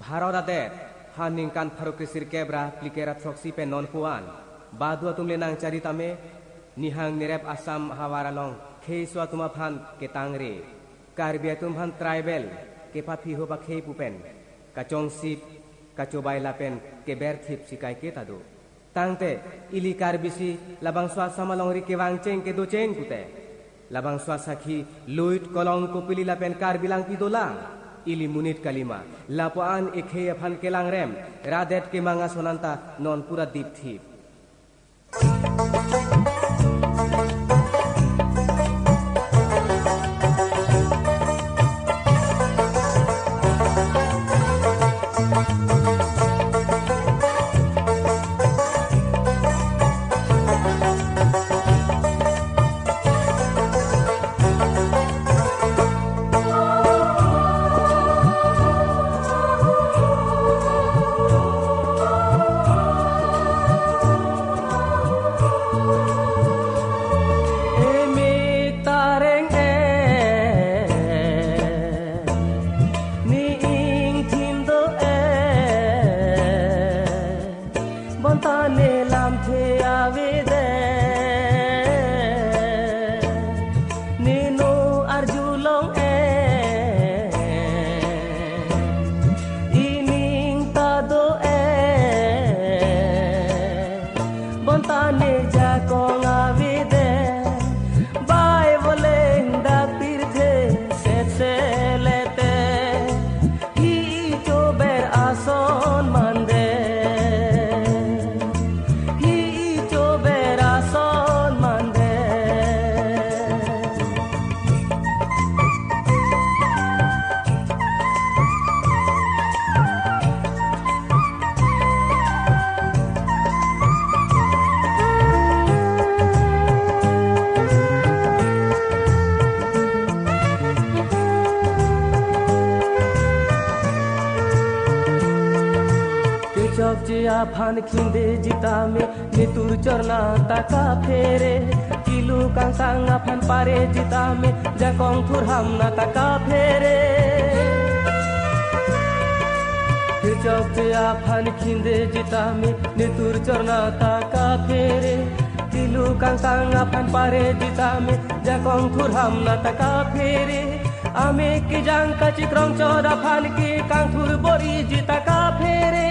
भारत आते हानिंकान फारुक्रिसिर केब्रा प्लिकेरा थ्रक्सी पे non Puan बादुआ तुमले नांग चारिता में निहांग निरेप आसाम हवारालोंग खेसुआ तुमा फान के तांगरे कार्बिया तुम फान ट्राइबल के पाफी हो बा खे पुपेन काचोंग सिप काचोबाई लापेन के बेर थिप सिकाई के तादो तांगते इली कार्बिसी लबांग स्वा समालोंगरी के वांगचेंग के दो चेंग कुते लबांग स्वा साखी लुइट कोलोंग को पिली लापेन कार्बिलांग की दोलांग इली मुनिट कलिमा लापोआन एखे अफान के लांगरेम रादेट के मांगा सोनांता नॉन पूरा दीप थी फान खिंदे जिता में नितुर चरना ताका फेरे किलू कांसांगा फान पारे जिता में जाकोंग थुर हमना ताका फेरे चौक फान खिंदे जिता में नितुर चरना ताका फेरे किलू कांसांगा फान पारे जिता में जाकोंग थुर हमना ताका फेरे आमे की जांग का चिक्रंग चौरा फान की कांथुर बोरी जिता का फेरे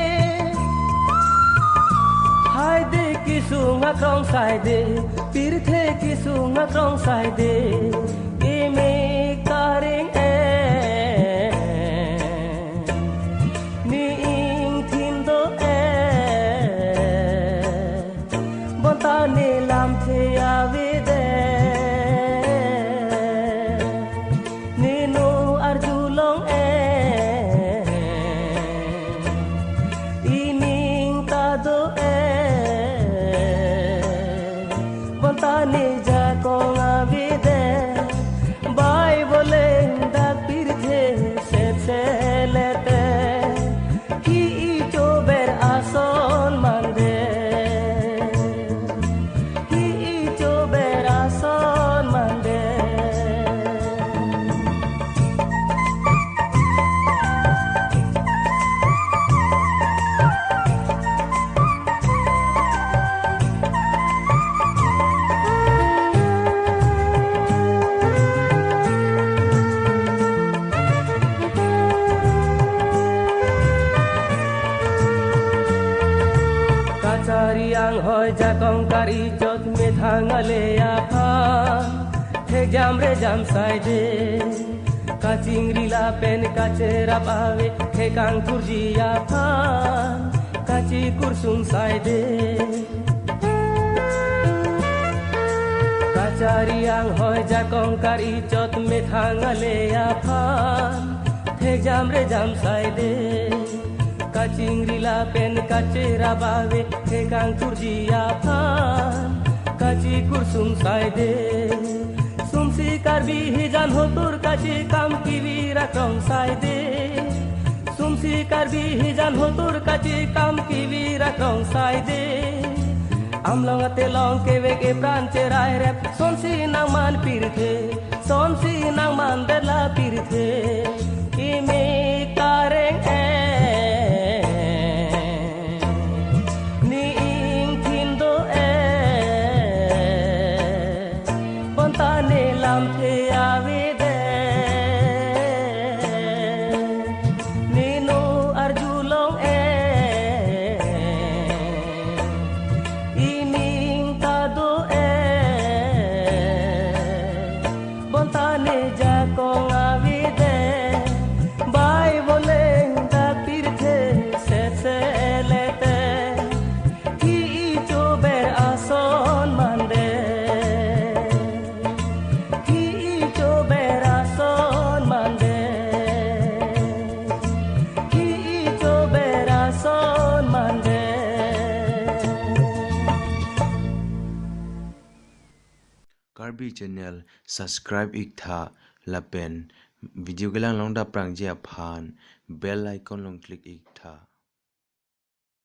हायदे किसुंगा क्रॉन्ग साइडे पिरथे किसुंगा क्रॉन्ग साइडे एमे कारेंग नींग थिंदो बोंताने लाम थे आवेदे नीनो अर्जुलोंग इनिंग तादो ने जाकोंग आविदे बाय बोले दा पिरथे से लेते की चोबेर आसन मांदे की चोबेर आसन मांदे yang hoi jakong kari jot me thangale apa the jamre jam saide kachingri la pen kachera pawe the kang turji apa kachi kursung saide kachari yang hoi jakong kari jot me thangale apa the jamre jam saide kachingri la pen kachera bawe he kang turji aphan kachi kursum saide sumsi karbi hijan hotur kachi kam kiwira krong saide sumsi karbi hijan hotur kachi kam kiwira krong saide amlong ate long kewe ke branche rai rep sonsi nang man pirthe sonsi nang man dela pirthe ime kareng Karbi channel subscribe ik tha lapen video gelang long da prang je phan bell icon long click ik tha